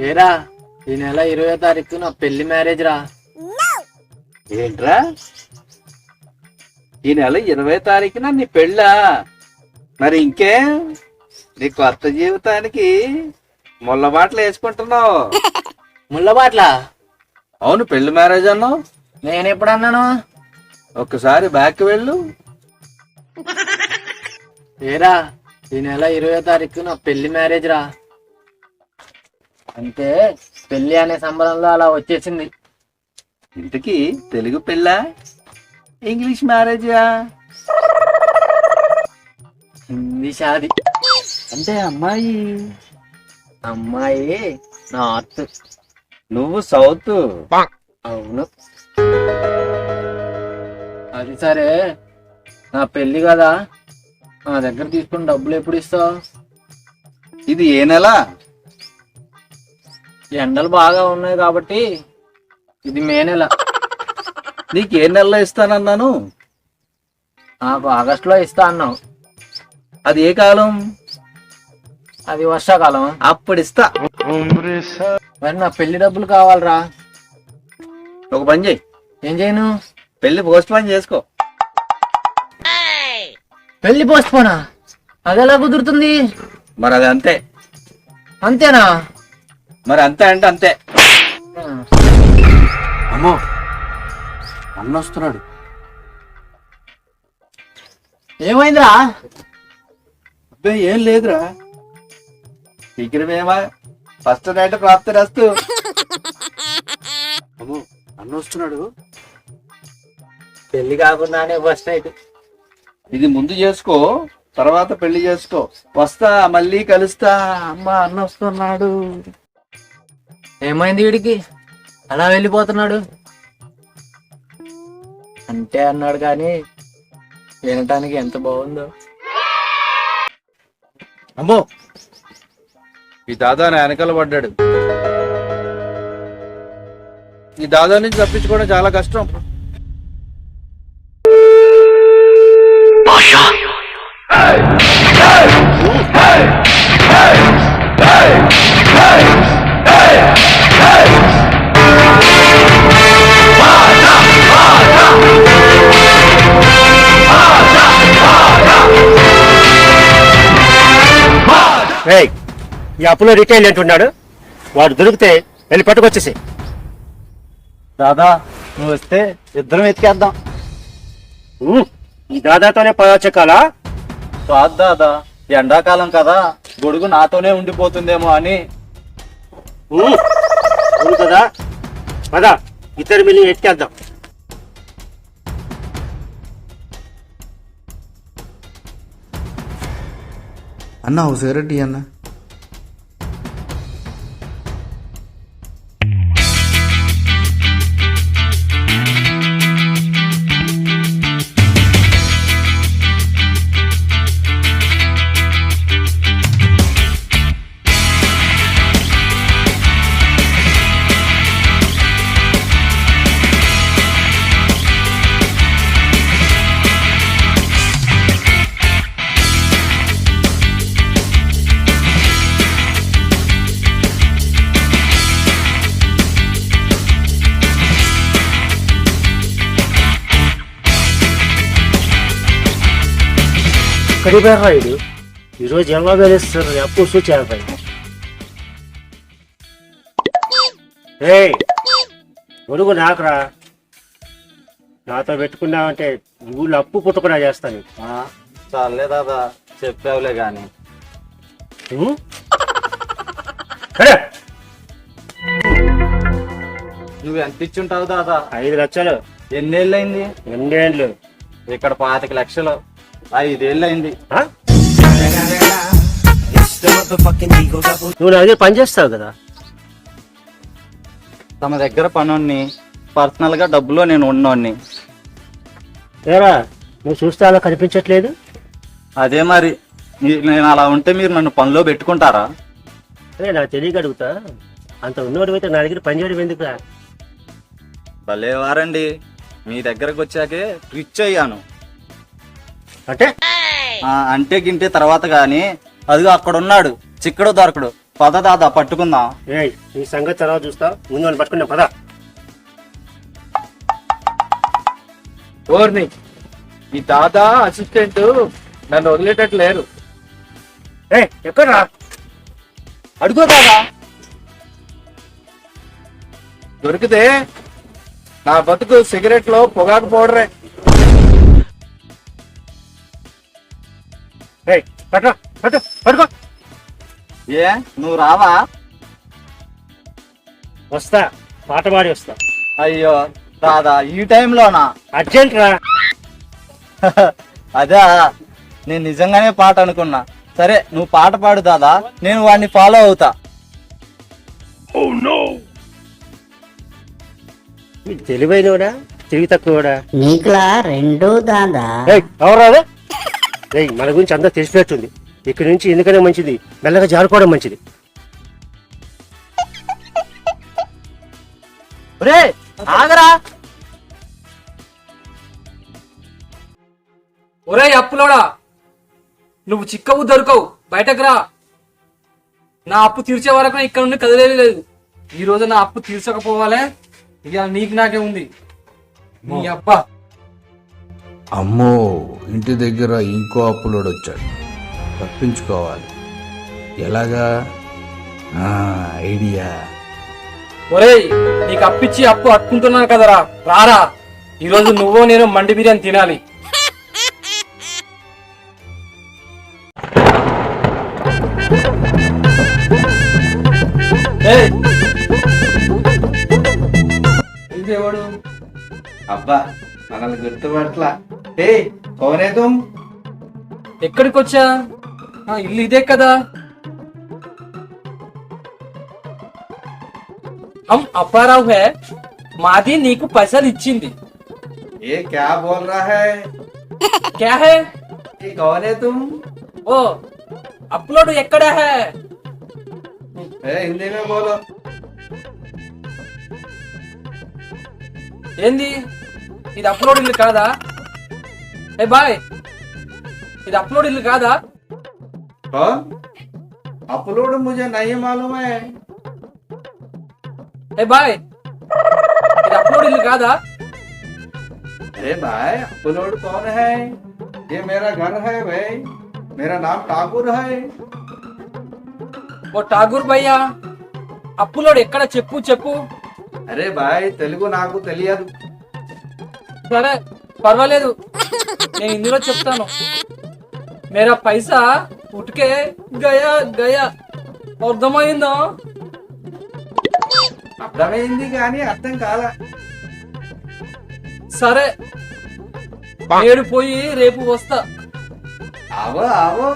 ఏరా ఈ నెల 20వ తారీఖు నా పెళ్లి మ్యారేజ్ రా. ఏంట్రా ఈ నెల 20వ తారీఖున నీ పెళ్ళా? మరి ఇంకే నీ కొత్త జీవితానికి ముళ్ళబాట్లు వేసుకుంటున్నావు. ముళ్ళబాట్ల? అవును, పెళ్లి మ్యారేజ్ అన్నావు. నేను ఎప్పుడు అన్నాను? ఒక్కసారి బ్యాక్ వెళ్ళు. ఏరా ఈ నెల 20వ తారీఖు నా పెళ్లి మ్యారేజ్ రా. అంటే పెళ్లి అనే సంబరంలో అలా వచ్చేసింది. ఇంతకీ తెలుగు పెళ్ళా ఇంగ్లీష్ మ్యారేజా? హిందీ షాది. అంటే అమ్మాయి నార్త్, నువ్వు సౌత్. అవును. అది సరే, నా పెళ్లి కదా, నా దగ్గర తీసుకుని డబ్బులు ఎప్పుడు ఇస్తావు? ఇది ఏ నెల? ఎండలు బాగా ఉన్నాయి కాబట్టి ఇది మే నెల. నీకు ఏ నెలలో ఇస్తానన్నాను? నాకు ఆగస్టులో ఇస్తా అన్నావు. అది ఏ కాలం? అది వర్షాకాలం. అప్పుడు ఇస్తా. మరి నా పెళ్లి డబ్బులు కావాలరా. ఒక పని చెయ్యి. ఏం చేయను? పెళ్లి పోస్ట్ పోన్ చేసుకో. పెళ్లి పోస్ట్ పోనా? అది ఎలా కుదురుతుంది? మరి అది అంతే. అంతేనా? మరి అంతే అంటే అంతే. అమ్మో, అన్న వస్తున్నాడు. ఏమైందిరా? అబ్బాయి ఏం లేదురా. శీఘ్రమేమా ఫస్ట్ నైట్ ప్రాప్తి రస్తు. అమ్మో, అన్న వస్తున్నాడు. పెళ్లి కాకుండానే ఫస్ట్ నైట్. ఇది ముందు చేసుకో, తర్వాత పెళ్లి చేసుకో. వస్తా, మళ్ళీ కలుస్తా. అమ్మ అన్న వస్తున్నాడు. ఏమైంది వీడికి అలా వెళ్ళిపోతున్నాడు? అంటే అన్నాడు కానీ వినటానికి ఎంత బాగుందో. అమ్మో, ఈ దాదా నా వెనకాల పడ్డాడు. ఈ దాదా నుంచి తప్పించుకోవడం చాలా కష్టం. ఈ అప్పులో రిటైల్ అంటున్నాడు. వాడు దొరికితే వెళ్ళి పట్టుకొచ్చేసి. దాదా నువ్వు వస్తే ఇద్దరం ఎత్తికేద్దాం. ఈ దాదాతోనే పదాచకాలా? కాదు దాదా, ఎండాకాలం కదా, గొడుగు నాతోనే ఉండిపోతుందేమో అని. అవును కదా, పదా ఇద్దరు మిల్లి ఎత్తికేద్దాం. అన్నా ఓ సిగరెట్ ఇయ్యి అన్న. కడిపోయాడు ఈరోజు ఎలా వేలేస్తారు? అప్పు సూచారు. గొడుగు నాకురా. నాతో పెట్టుకున్నావంటే ఊళ్ళో అప్పు పుట్టకుండా చేస్తాను. చాలే దాదా, చెప్పావులే గాని. నువ్వు ఎంత ఇచ్చుంటావు దాదా? 5 లక్షలు. ఎన్నేళ్ళైంది? 2 ఏళ్ళు. ఇక్కడ 25 లక్షలు. 5 ఏళ్ళైంది. నువ్వు నా దగ్గర పని చేస్తావు కదా. తమ దగ్గర పనుని, పర్సనల్ గా డబ్బులో నేను ఉన్నోన్ని. ఏరా నువ్వు చూస్తే అలా కనిపించట్లేదు. అదే మరి, నేను అలా ఉంటే మీరు నన్ను పనిలో పెట్టుకుంటారా? అదే నాకు తెలియక అడుగుతా. అంత ఉన్నవాడు అయితే నా దగ్గర పని చేయడం ఎందుకురా? భలేవారండి, మీ దగ్గరకు వచ్చాకే రిచ్ అయ్యాను. అంటే అంటే గింటే తర్వాత గాని అదిగో అక్కడ ఉన్నాడు చిక్కడు దొరకడు పద దాదా పట్టుకుందాం. ఏయ్ ఈ సంగతి తర్వాత చూస్తా, ముందు వాళ్ళు పట్టుకున్నా పదా. ఓర్ని ఈ దాదా అసిస్టెంట్ నన్ను వదిలేటట్టు లేరు. ఏ ఎక్కడ్రా? అడుగు దాదా. దొరికితే నా బతుకు సిగరెట్ లో పొగాకు పౌడరే. ఏయ్ పట్టుకో పట్టు పట్టుకో. ఏ నువ్వు రావా? వస్తా, పాట పాడి వస్తా. అయ్యో దాదా ఈ టైంలోనా? అర్జెంట్ రా. అదా, నేను నిజంగానే పాట అనుకున్నా. సరే నువ్వు పాట పాడు దాదా, నేను వాడిని ఫాలో అవుతా. తెలివైనోడా తెలివి తక్కువడా? నీకులా రెండు దాదా. ఎవరాదా? ఏయ్ మన గురించి అంతా తెలిసినట్టుంది. ఇక్కడి నుంచి ఎందుకనే మంచిది మెల్లగా జారుకోవడం మంచిది. రే ఆగరా. ఒరే అప్పులోడా, నువ్వు చిక్కవు దొరకవు, బయటకు రా. నా అప్పు తీర్చే వరకు ఇక్కడ నుండి కదిలేదు లేదు. ఈ రోజు నా అప్పు తీర్చకపోవాలే, ఇక నీకు నాకే ఉంది. నీ అబ్బా అమ్మో, ఇంటి దగ్గర ఇంకో అప్పులోడు వచ్చాడు. తప్పించుకోవాలి. ఎలాగా? ఐడియా. ఒరేయ్, నీకు అప్పిచ్చి అప్పు అట్టుకుంటున్నాను కదరా, రారా. ఈ రోజు నువ్వో నేను మండి బిర్యానీ తినాలి. ఇదేవాడు? అబ్బా మనల్ని గుర్తుపట్లా. ఏ కౌనే తుమ్? ఎక్కడికి వచ్చా? ఇల్లు ఇదే కదా. అప్పారావు హే, మాది నీకు పైసలు ఇచ్చింది. ఏ క్యా బోల్ రహా హై? క్యా హే? ఏ కౌనే తుమ్? ఓ అప్లోడ్ ఎక్కడా హే? ఏ హిందీ మే బోలో. ఏంది ఇది? అప్లోడ్ ఇల్లు కాదా? ఏ బాయ్, ఇది అప్లోడ్ ఇల్లు కాదా? कौन? अपलोड मुझे नहीं मालूम है. ఏ బాయ్, ఇది అప్లోడ్ ఇల్లు కాదా? अरे भाई अपलोड कौन है? ये मेरा घर है भाई. मेरा नाम ठाकुर है. ఓ ఠాగూర్ భయ్యా, అప్లోడ్ ఎక్కడ చెప్పు చెప్పు. అరే భాయ్ తెలుగు నాకు తెలియదు. సరే పర్వాలేదు, నేను ఇందులో చెప్తాను. మేరా పైసా ఉట్కే గయా గయా. అర్థమైందా? అర్థమైంది కానీ అర్థం కాలా. సరే నేడు పోయి రేపు వస్తా. ఆవో ఆవో.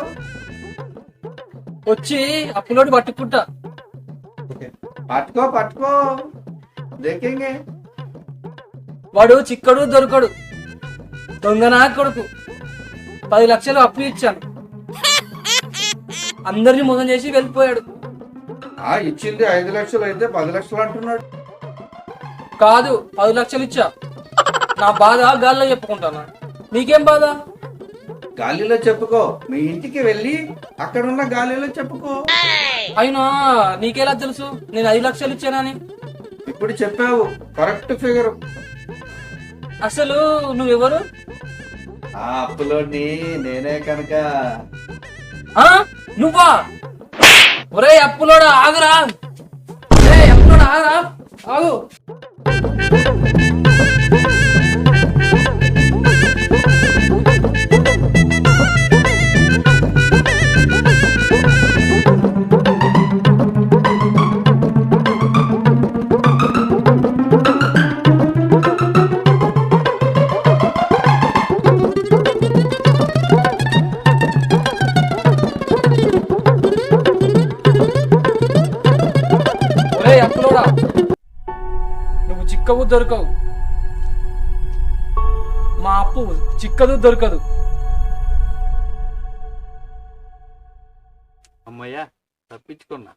వచ్చి అప్లోడ్ పట్టుకుంటా. పట్టుకో పట్టుకో, దేకేంగే. వాడు చిక్కడు దొరకడు, దొంగనా కొడుకు. 10 లక్షలు అప్పు ఇచ్చాను, అందరిని మోసం చేసి వెళ్ళిపోయాడు. ఇచ్చింది 5 లక్షలు అయితే 10 లక్షలు అంటున్నాడు. కాదు 10 లక్షలు ఇచ్చా. నా బాధ గాల్లో చెప్పుకుంటానా? నీకేం బాధ? గాలిలో చెప్పుకో. మీ ఇంటికి వెళ్ళి అక్కడున్న గాలిలో చెప్పుకో. అయినా నీకెలా తెలుసు నేను 5 లక్షలు ఇచ్చానని? ఇప్పుడు చెప్పావు, కరెక్ట్ ఫిగర్. అసలు నువ్వెవరు? ఆ అప్పులోని నేనే కనుక. నువ్వా? ఒరే అప్పులోడా ఆగురా. అప్పులోడా ఆగురా, ఆగు. అప్పులోడా, నువ్వు చిక్కవు దొరకవు, మా అప్పు చిక్కదు దొరకదు. అమ్మయ్యా తప్పించుకున్నా.